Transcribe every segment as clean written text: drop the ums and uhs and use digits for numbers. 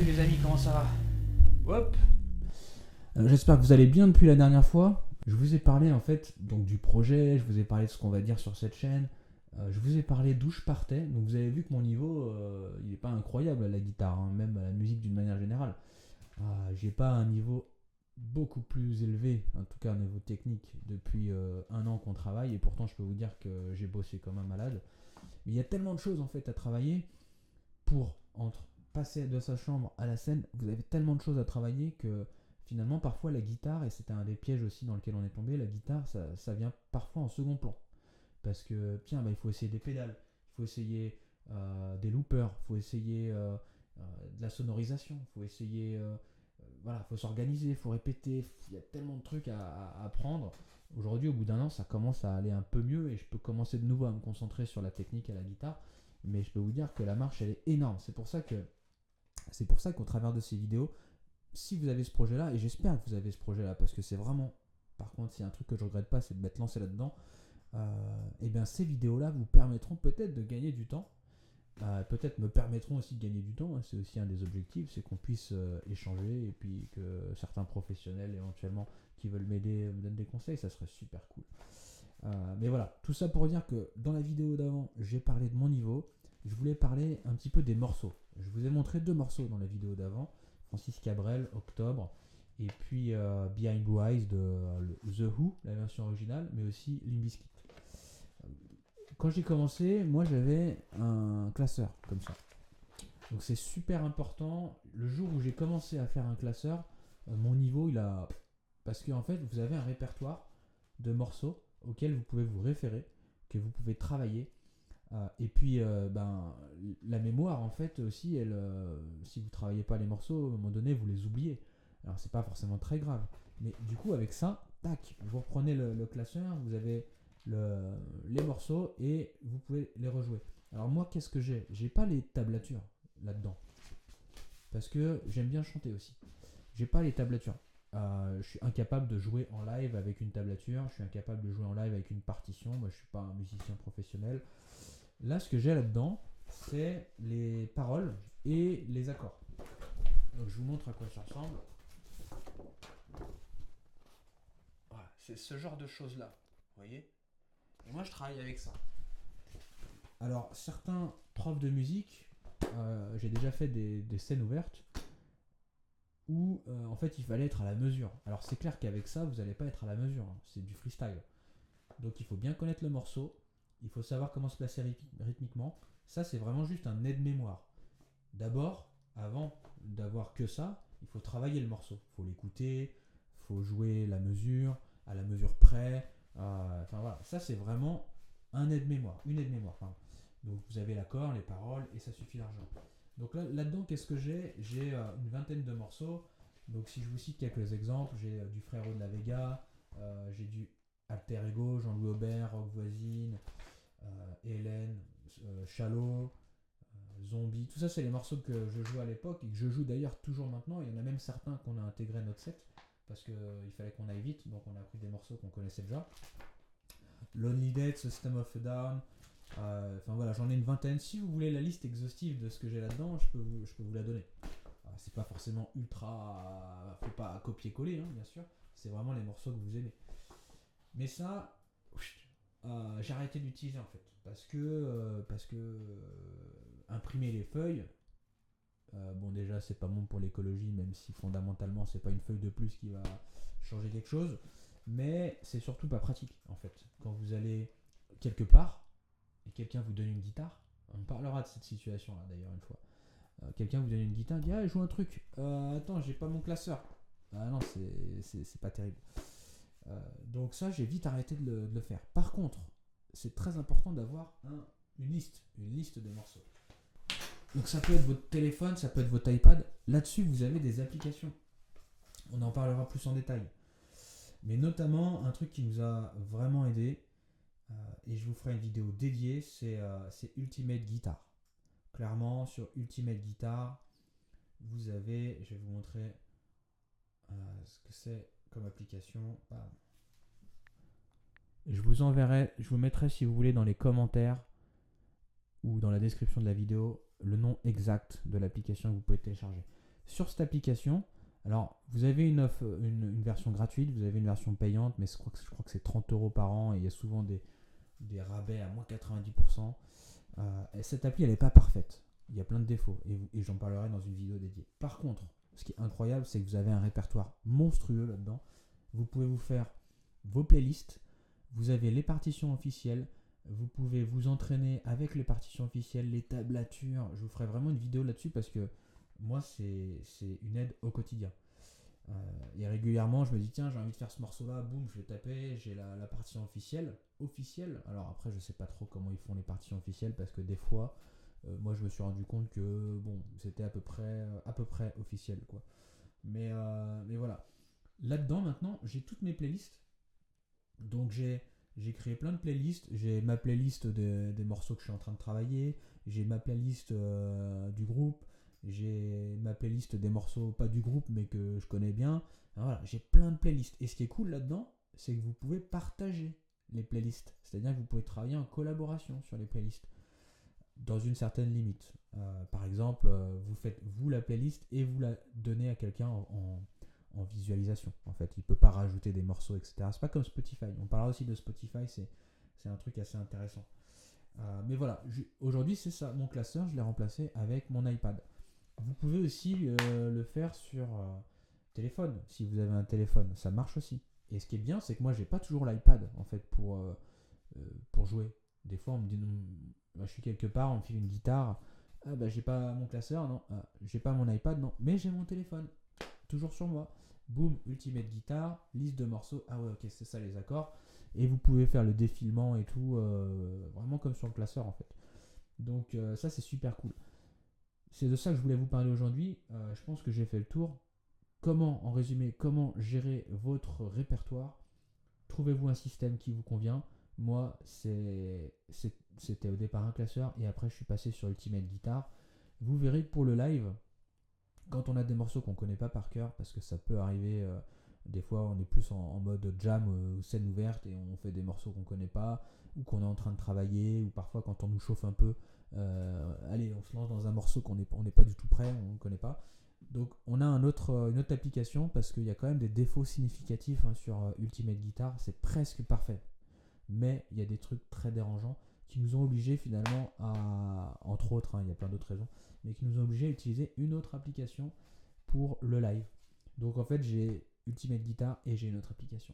les amis, comment ça va? Hop. J'espère que vous allez bien depuis la dernière fois. Je vous ai parlé en fait donc du projet, je vous ai parlé de ce qu'on va dire sur cette chaîne. Je vous ai parlé d'où je partais. Donc vous avez vu que mon niveau, il n'est pas incroyable à la guitare, hein, même à la musique d'une manière générale. J'ai pas un niveau beaucoup plus élevé, en tout cas au niveau technique, depuis un an qu'on travaille. Et pourtant je peux vous dire que j'ai bossé comme un malade. Mais il y a tellement de choses en fait à travailler pour entre passer de sa chambre à la scène, vous avez tellement de choses à travailler que finalement parfois la guitare, et c'était un des pièges aussi dans lequel on est tombé, la guitare ça vient parfois en second plan. Parce que tiens, il faut essayer des pédales, il faut essayer des loopers, il faut essayer de la sonorisation, il faut essayer, voilà, il faut s'organiser, il faut répéter, il y a tellement de trucs à apprendre. Aujourd'hui, au bout d'un an, ça commence à aller un peu mieux et je peux commencer de nouveau à me concentrer sur la technique et la guitare. Mais je peux vous dire que la marche, elle est énorme. C'est pour ça qu'au travers de ces vidéos, si vous avez ce projet-là, et j'espère que vous avez ce projet-là, parce que c'est vraiment, par contre, s'il y a un truc que je regrette pas, c'est de m'être lancé là-dedans, et bien ces vidéos-là vous permettront peut-être de gagner du temps. Peut-être me permettront aussi de gagner du temps, hein. C'est aussi un des objectifs, c'est qu'on puisse échanger et puis que certains professionnels éventuellement qui veulent m'aider me donnent des conseils, ça serait super cool. Mais voilà, tout ça pour dire que dans la vidéo d'avant, j'ai parlé de mon niveau. Je voulais parler un petit peu des morceaux. Je vous ai montré 2 morceaux dans la vidéo d'avant. Francis Cabrel, Octobre, et puis Behind Blue Eyes de The Who, la version originale, mais aussi Limp Bizkit. Quand j'ai commencé, moi j'avais un classeur comme ça. Donc c'est super important. Le jour où j'ai commencé à faire un classeur, mon niveau il a... Parce qu'en fait, vous avez un répertoire de morceaux auxquels vous pouvez vous référer, que vous pouvez travailler. Et puis, la mémoire, en fait, aussi, elle, si vous ne travaillez pas les morceaux, à un moment donné, vous les oubliez. Alors, c'est pas forcément très grave. Mais du coup, avec ça, tac, vous reprenez le classeur, vous avez les morceaux et vous pouvez les rejouer. Alors, moi, qu'est-ce que j'ai? J'ai pas les tablatures là-dedans. Parce que j'aime bien chanter aussi. J'ai pas les tablatures. Je suis incapable de jouer en live avec une tablature, je suis incapable de jouer en live avec une partition, moi je suis pas un musicien professionnel. Là, ce que j'ai là-dedans, c'est les paroles et les accords. Donc je vous montre à quoi ça ressemble. Voilà, c'est ce genre de choses-là, vous voyez. Et moi je travaille avec ça. Alors certains profs de musique, j'ai déjà fait des scènes ouvertes où en fait il fallait être à la mesure. Alors c'est clair qu'avec ça vous n'allez pas être à la mesure, hein. C'est du freestyle. Donc il faut bien connaître le morceau, il faut savoir comment se placer rythmiquement. Ça c'est vraiment juste un aide-mémoire. D'abord, avant d'avoir que ça, il faut travailler le morceau. Il faut l'écouter, il faut jouer la mesure, à la mesure près. Enfin voilà, ça c'est vraiment un aide-mémoire, une aide-mémoire. Pardon. Donc vous avez l'accord, les paroles et ça suffit largement. Donc là-dedans, qu'est-ce que j'ai? J'ai une vingtaine de morceaux. Donc si je vous cite quelques exemples, j'ai du Frérot de la Vega, j'ai du Alter Ego, Jean-Louis Aubert, Rock Voisine, Hélène, Chalot, Zombie. Tout ça, c'est les morceaux que je joue à l'époque et que je joue d'ailleurs toujours maintenant. Il y en a même certains qu'on a intégrés à notre set parce qu'il fallait qu'on aille vite, donc on a pris des morceaux qu'on connaissait déjà. Lonely Dead, System of a Down. Enfin voilà, j'en ai une vingtaine. Si vous voulez la liste exhaustive de ce que j'ai là-dedans, je peux vous la donner. C'est pas forcément ultra. Faut pas copier-coller, hein, bien sûr. C'est vraiment les morceaux que vous aimez. Mais ça, j'ai arrêté d'utiliser en fait. Parce que imprimer les feuilles, bon déjà c'est pas bon pour l'écologie, même si fondamentalement c'est pas une feuille de plus qui va changer quelque chose. Mais c'est surtout pas pratique en fait. Quand vous allez quelque part et quelqu'un vous donne une guitare, on parlera de cette situation là d'ailleurs une fois. Quelqu'un vous donne une guitare, dit ah joue un truc. Attends, j'ai pas mon classeur. Ah non, c'est pas terrible. Donc ça, j'ai vite arrêté de le faire. Par contre, c'est très important d'avoir une liste de morceaux. Donc ça peut être votre téléphone, ça peut être votre iPad. Là-dessus, vous avez des applications. On en parlera plus en détail. Mais notamment, un truc qui nous a vraiment aidé, et je vous ferai une vidéo dédiée, c'est Ultimate Guitar. Clairement, sur Ultimate Guitar, vous avez, je vais vous montrer ce que c'est comme application. Je vous mettrai si vous voulez dans les commentaires ou dans la description de la vidéo le nom exact de l'application que vous pouvez télécharger. sur cette application, alors vous avez une version gratuite, vous avez une version payante, mais je crois que c'est 30 € par an et il y a souvent des rabais à moins 90%. Et cette appli, elle n'est pas parfaite. Il y a plein de défauts et j'en parlerai dans une vidéo dédiée. Par contre, ce qui est incroyable, c'est que vous avez un répertoire monstrueux là-dedans. Vous pouvez vous faire vos playlists, vous avez les partitions officielles, vous pouvez vous entraîner avec les partitions officielles, les tablatures. Je vous ferai vraiment une vidéo là-dessus parce que moi, c'est une aide au quotidien. Et régulièrement, je me dis, tiens, j'ai envie de faire ce morceau-là, boum, je vais taper, j'ai la partition officielle. Alors après, je sais pas trop comment ils font les partitions officielles parce que des fois, moi, je me suis rendu compte que, bon, c'était à peu près officiel, quoi. Mais voilà. Là-dedans, maintenant, j'ai toutes mes playlists. Donc, j'ai créé plein de playlists. J'ai ma playlist des morceaux que je suis en train de travailler. J'ai ma playlist du groupe. J'ai ma playlist des morceaux, pas du groupe, mais que je connais bien. Alors voilà, j'ai plein de playlists. Et ce qui est cool là-dedans, c'est que vous pouvez partager les playlists. C'est-à-dire que vous pouvez travailler en collaboration sur les playlists dans une certaine limite. Par exemple, vous faites vous la playlist et vous la donnez à quelqu'un en visualisation. En fait, il ne peut pas rajouter des morceaux, etc. C'est pas comme Spotify. On parlera aussi de Spotify, c'est un truc assez intéressant. Mais voilà, aujourd'hui c'est ça. Mon classeur, je l'ai remplacé avec mon iPad. Vous pouvez aussi le faire sur téléphone. Si vous avez un téléphone, ça marche aussi. Et ce qui est bien, c'est que moi, j'ai pas toujours l'iPad en fait pour jouer. Des fois, on me dit, je suis quelque part, on me file une guitare. Ah bah j'ai pas mon classeur, non. Ah, j'ai pas mon iPad, non. Mais j'ai mon téléphone, toujours sur moi. Boum, Ultimate Guitar, liste de morceaux. Ah ouais, ok, c'est ça les accords. Et vous pouvez faire le défilement et tout, vraiment comme sur le classeur en fait. Donc ça, c'est super cool. C'est de ça que je voulais vous parler aujourd'hui. Je pense que j'ai fait le tour. En résumé, comment gérer votre répertoire. Trouvez-vous un système qui vous convient. Moi, c'était au départ un classeur et après je suis passé sur Ultimate Guitar. Vous verrez que pour le live, quand on a des morceaux qu'on ne connaît pas par cœur, parce que ça peut arriver, des fois on est plus en mode jam ou scène ouverte et on fait des morceaux qu'on ne connaît pas ou qu'on est en train de travailler, ou parfois quand on nous chauffe un peu, allez, on se lance dans un morceau qu'on n'est pas du tout prêt, on ne connaît pas. Donc on a une autre application parce qu'il y a quand même des défauts significatifs sur Ultimate Guitar, c'est presque parfait. Mais il y a des trucs très dérangeants qui nous ont obligés finalement entre autres, il y a plein d'autres raisons, mais qui nous ont obligés à utiliser une autre application pour le live. Donc en fait j'ai Ultimate Guitar et j'ai une autre application.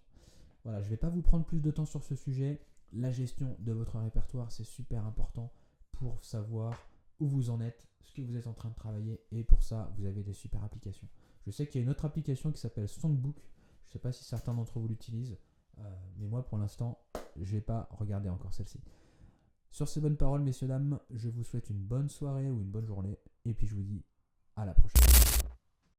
Voilà, je ne vais pas vous prendre plus de temps sur ce sujet. La gestion de votre répertoire, c'est super important pour savoir où vous en êtes, ce que vous êtes en train de travailler, et pour ça, vous avez des super applications. Je sais qu'il y a une autre application qui s'appelle Songbook. Je ne sais pas si certains d'entre vous l'utilisent, mais moi pour l'instant, je n'ai pas regardé encore celle-ci. Sur ces bonnes paroles, messieurs, dames, je vous souhaite une bonne soirée ou une bonne journée, et puis je vous dis à la prochaine.